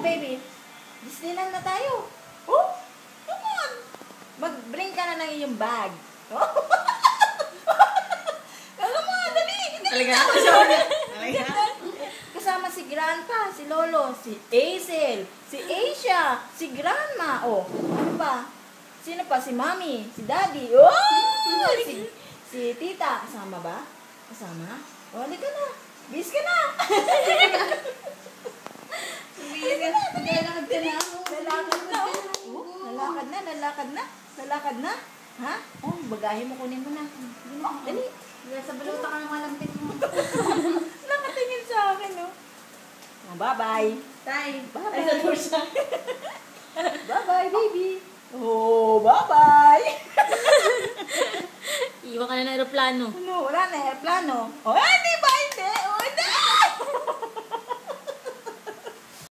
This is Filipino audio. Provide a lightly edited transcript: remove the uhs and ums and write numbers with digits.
baby. Disneyland na tayo. Oh, come on. Mag-bring ka na ng iyong bag. Oh. Come on, dali. Talaga? Kasama si Grandpa, si Lolo, si Hazel, si Asia, si Grandma. Oh, ano pa? Sino pa? Si Mommy, si Daddy. Oh, si Tita. Kasama ba? Kasama? Oh, halika na. Bis ka na. Lalakad ka na ako. Lalakad na. Oh, lalakad na. Ha? Oh, bagahe mo, kunin mo na. Dali. Sa baluta ka ng malampit mo. Nakatingin sa akin, no? Oh, bye-bye. Tay. Bye-bye. Ay, sa bursa. Bye-bye, baby. Oh, bye-bye. Iwan ka na ng aeroplano. Ano, wala na aeroplano. Oh, hindi, bye